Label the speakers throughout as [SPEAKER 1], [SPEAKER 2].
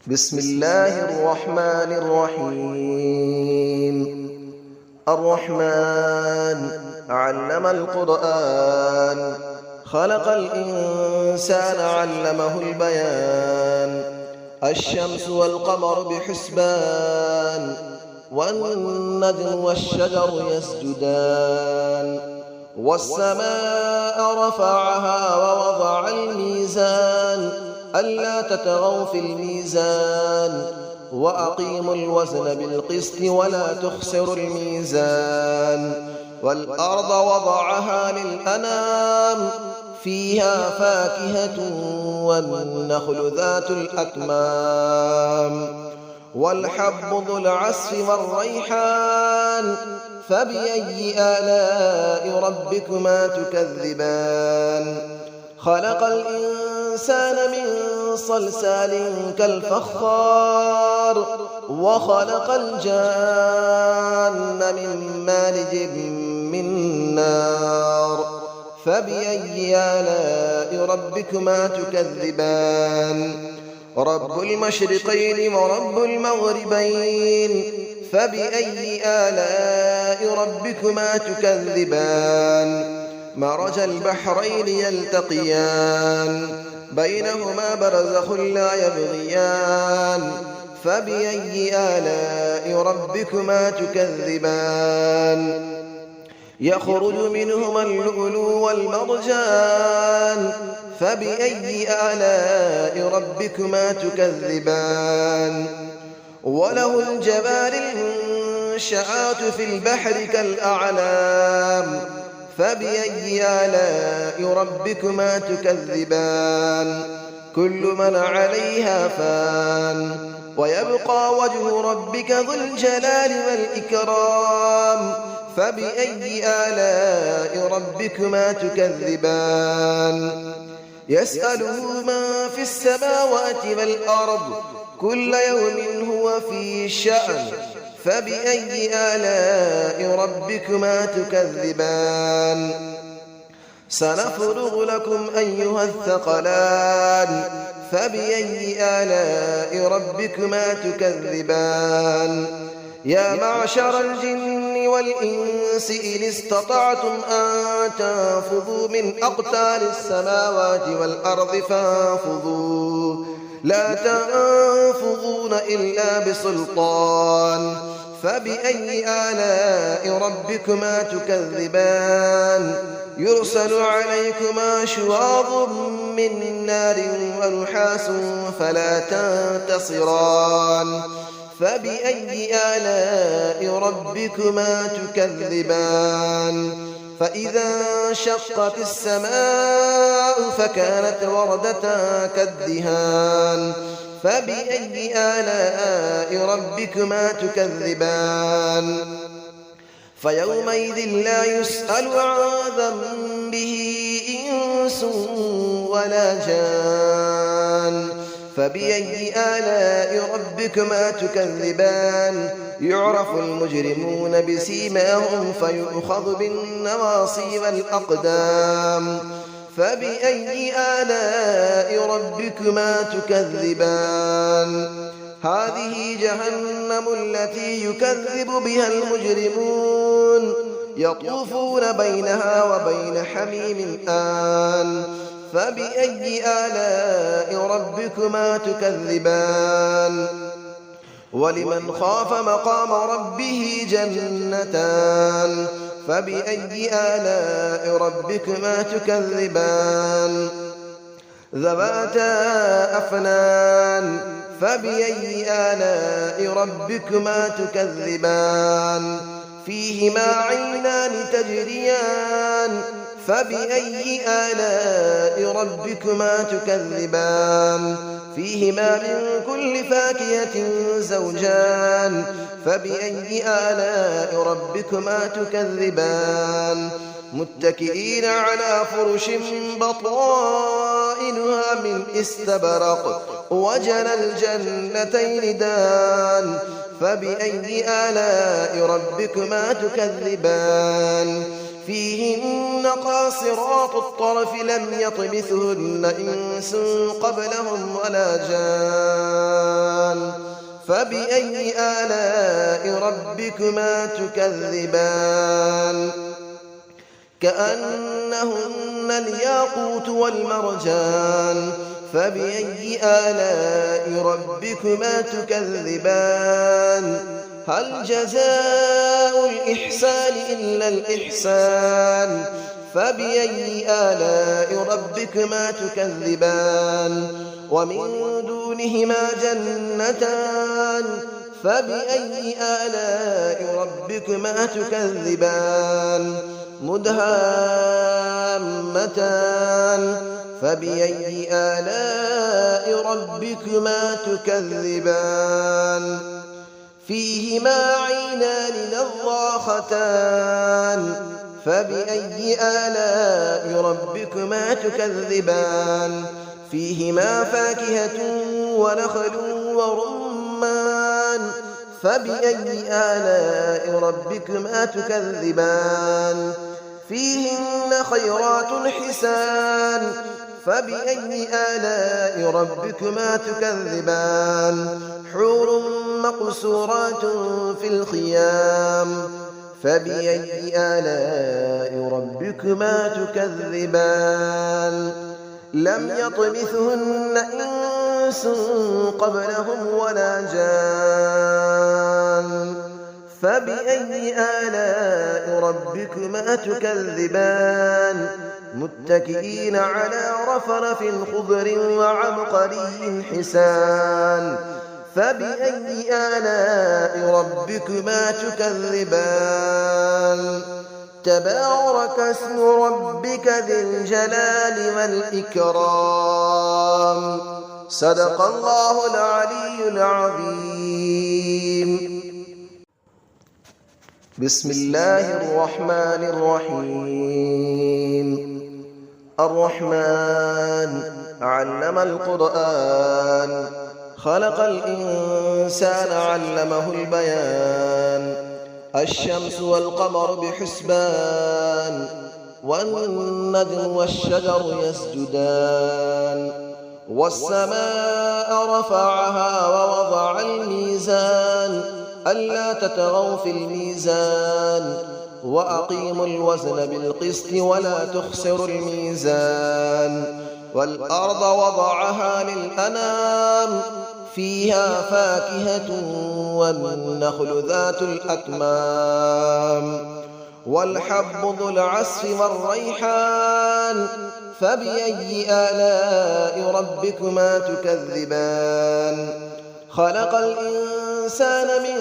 [SPEAKER 1] بسم الله الرحمن الرحيم. الرحمن علم القرآن، خلق الإنسان علمه البيان. الشمس والقمر بحسبان، والنجم والشجر يسجدان. والسماء رفعها ووضع الميزان، ألا تطغوا في الميزان، وأقيموا الوزن بالقسط ولا تخسروا الميزان. والأرض وضعها للأنام، فيها فاكهة والنخل ذات الأكمام. والحب ذو العصف والريحان، فبأي آلاء ربكما تكذبان. خلق الإنسان من صلصال كالفخار، وخلق الجان من مارج من نار. فبأي آلاء ربكما تكذبان. رب المشرقين ورب المغربين، فبأي آلاء ربكما تكذبان. مرج البحرين يلتقيان، بينهما برزخ لا يبغيان. فبأي آلاء ربكما تكذبان. يخرج منهما اللؤلؤ والمرجان، فبأي آلاء ربكما تكذبان. وله الجوار المنشآت في البحر كالأعلام، فبأي آلاء ربكما تكذبان. كل من عليها فان، ويبقى وجه ربك ذو الجلال والإكرام. فبأي آلاء ربكما تكذبان. يسأله من في السماوات والأرض، كل يوم هو في شأن. فبأي آلاء ربكما تكذبان. سنفرغ لكم أيها الثقلان، فبأي آلاء ربكما تكذبان. يا معشر الجن والإنس إن استطعتم أن تنفذوا من أقطار السماوات والأرض فانفذوا، لا تنفذون إلا بسلطان. فبأي آلاء ربكما تكذبان. يرسل عليكما شواظ من نار ونحاس فلا تنتصران. فبأي آلاء ربكما تكذبان. فإذا انشقت السماء فكانت وردة كالدهان. فبأي آلاء ربكما تكذبان. فيومئذ لا يسأل عن ذنبه إنس ولا جان. فبأي آلاء ربكما تكذبان. يعرف المجرمون بسيماهم فيؤخذ بالنواصي والأقدام. فبأي آلاء ربكما تكذبان. هذه جهنم التي يكذب بها المجرمون، يطوفون بينها وبين حميم آن. فبأي آلاء ربكما تكذبان. ولمن خاف مقام ربه جنتان. فبأي آلاء ربكما تكذبان. ذواتا أفنان. فبأي آلاء ربكما تكذبان. فيهما عينان تجريان. فبأي آلاء ربكما تكذبان. فيهما من كل فاكهة زوجان. فبأي آلاء ربكما تكذبان. متكئين على فرش بطائنها من استبرق، وجنى الجنتين دان. فبأي آلاء ربكما تكذبان. فيهن قاصرات الطرف لم يطمثهن إنس قبلهم ولا جان. فبأي آلاء ربكما تكذبان كأنهن الياقوت والمرجان فبأي آلاء ربكما تكذبان هل جزاء الإحسان إلا الإحسان فبأي آلاء ربكما تكذبان ومن دونهما جنتان فبأي آلاء ربكما تكذبان مدهامتان فبأي آلاء ربكما تكذبان فيهما عينان نضاختان فبأي آلاء ربكما تكذبان فيهما فاكهة ونخل ورمان فبأي آلاء ربكما تكذبان فيهن خيرات حسان فبأي آلاء ربكما تكذبان حور مقصورات في الخيام فبأي آلاء ربكما تكذبان لم يطمثهن إنس قبلهم ولا جان فبأي آلاء ربكما تكذبان متكئين على رفرف خضر وعبقري حسان فبأي آلاء ربكما تكذبان تبارك اسم ربك ذي الجلال والإكرام صدق الله العلي العظيم بسم الله الرحمن الرحيم الرحمن علم القرآن خلق الإنسان علمه البيان الشمس والقمر بحسبان والنجم والشجر يسجدان والسماء رفعها ووضع الميزان ألا تطغوا في الميزان وأقيموا الوزن بالقسط ولا تخسروا الميزان والأرض وضعها للأنام فيها فاكهة والنخل ذات الأكمام والحب ذو العصف والريحان فبأي آلاء ربكما تكذبان خلق الإنسان من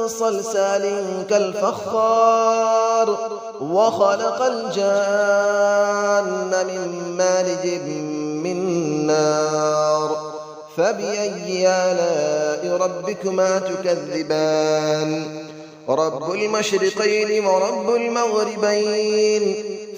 [SPEAKER 1] صلصال كالفخار وخلق الجان من مارج من نار فبأي آلاء ربكما تكذبان رب المشرقين ورب المغربين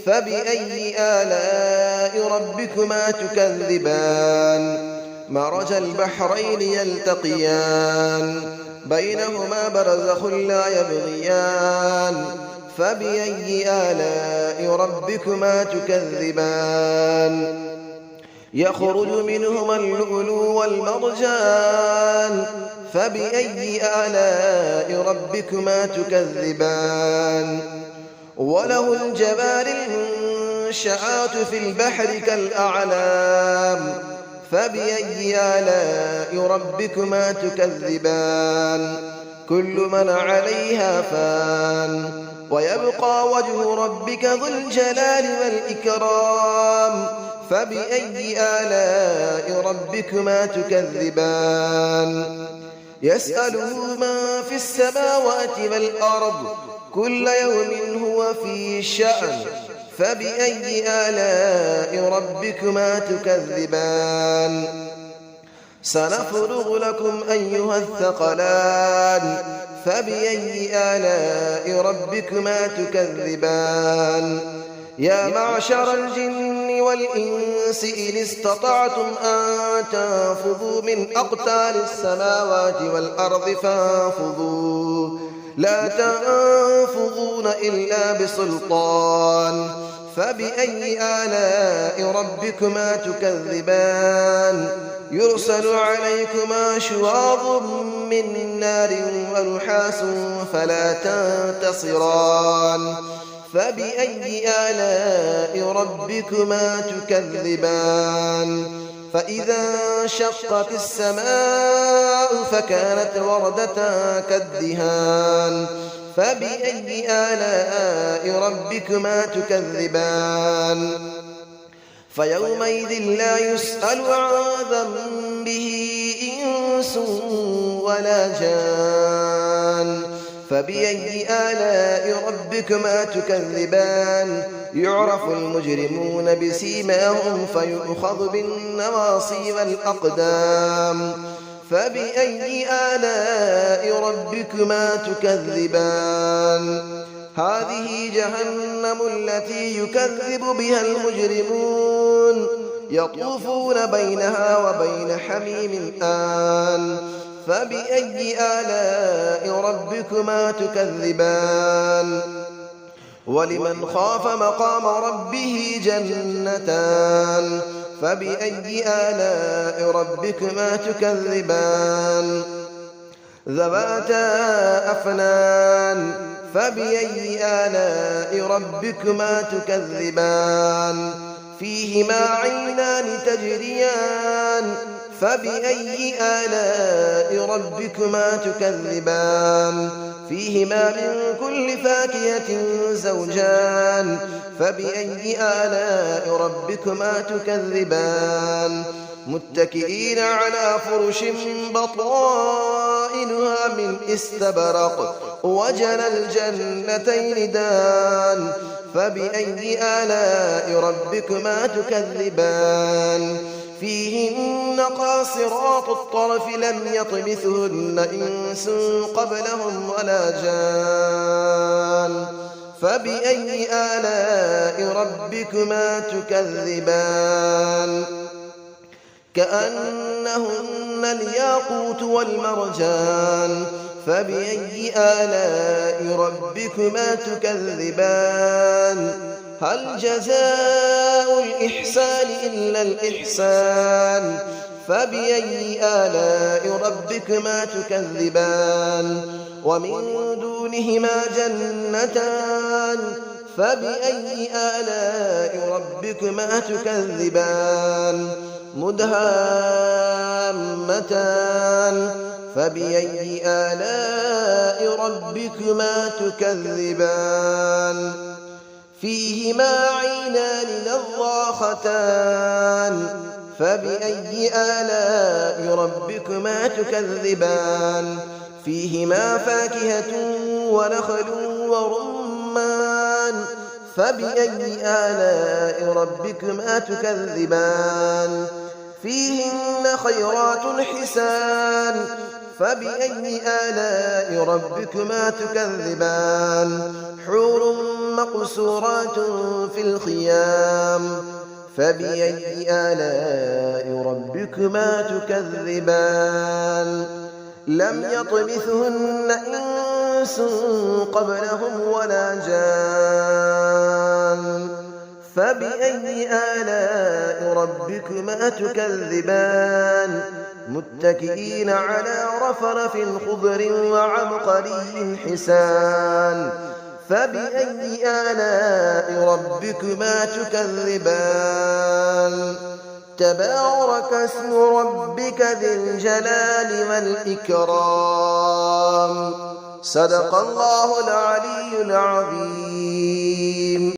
[SPEAKER 1] فبأي آلاء ربكما تكذبان مرج البحرين يلتقيان بينهما برزخ لا يبغيان فبأي آلاء ربكما تكذبان يخرج منهما اللؤلؤ والمرجان فبأي آلاء ربكما تكذبان وله الجبال المنشآت في البحر كالأعلام فبأي آلاء ربكما تكذبان كل من عليها فان ويبقى وجه ربك ذو الجلال والإكرام فبأي آلاء ربكما تكذبان يسأله من في السماوات والأرض كل يوم هو في شأن فبأي آلاء ربكما تكذبان سنفرغ لكم أيها الثقلان فبأي آلاء ربكما تكذبان يا معشر الجن والإنس إن استطعتم أن تنفذوا من أقطار السماوات والأرض فانفذوا لا تنفذون إلا بسلطان فبأي آلاء ربكما تكذبان يرسل عليكما شواظ من نار ونحاس فلا تنتصران فبأي آلاء ربكما تكذبان فإذا انشقت السماء فكانت وردة كالدهان فبأي آلاء ربكما تكذبان فيومئذ لا يسأل عن ذنبه إنس ولا جان فبأي آلاء ربكما تكذبان يعرف المجرمون بسيماهم فيؤخذ بالنواصي والأقدام فبأي آلاء ربكما تكذبان هذه جهنم التي يكذب بها المجرمون يطوفون بينها وبين حميم آن فبأي آلاء ربكما تكذبان ولمن خاف مقام ربه جنتان فبأي آلاء ربكما تكذبان ذواتا أفنان فبأي آلاء ربكما تكذبان فيهما عينان تجريان فبأي آلاء ربكما تكذبان فيهما من كل فاكهة زوجان فبأي آلاء ربكما تكذبان متكئين على فرش بطائنها من استبرق وجنى الجنتين دان فبأي آلاء ربكما تكذبان فيهن قاصرات الطرف لم يطمثهن إنس قبلهم ولا جان فبأي آلاء ربكما تكذبان كأنهن الياقوت والمرجان فبأي آلاء ربكما تكذبان هل جزاء الإحسان إلا الإحسان فبأي آلاء ربكما تكذبان ومن دونهما جنتان فبأي آلاء ربكما تكذبان مدهامتان فبأي آلاء ربكما تكذبان فيهما عينان نضاختان فبأي آلاء ربكما تكذبان فيهما فاكهة ونخل ورمان فبأي آلاء ربكما تكذبان فيهن خيرات حسان فبأي آلاء ربكما تكذبان حور مقصورات في الخيام فبأي آلاء ربكما تكذبان لم يطمثهن إنس قبلهم ولا جان فبأي آلاء ربكما تكذبان متكئين على رفرف خضر وعبقري حسان فبأي آلاء ربكما تكذبان تبارك اسم ربك ذي الجلال والإكرام صدق الله العلي العظيم.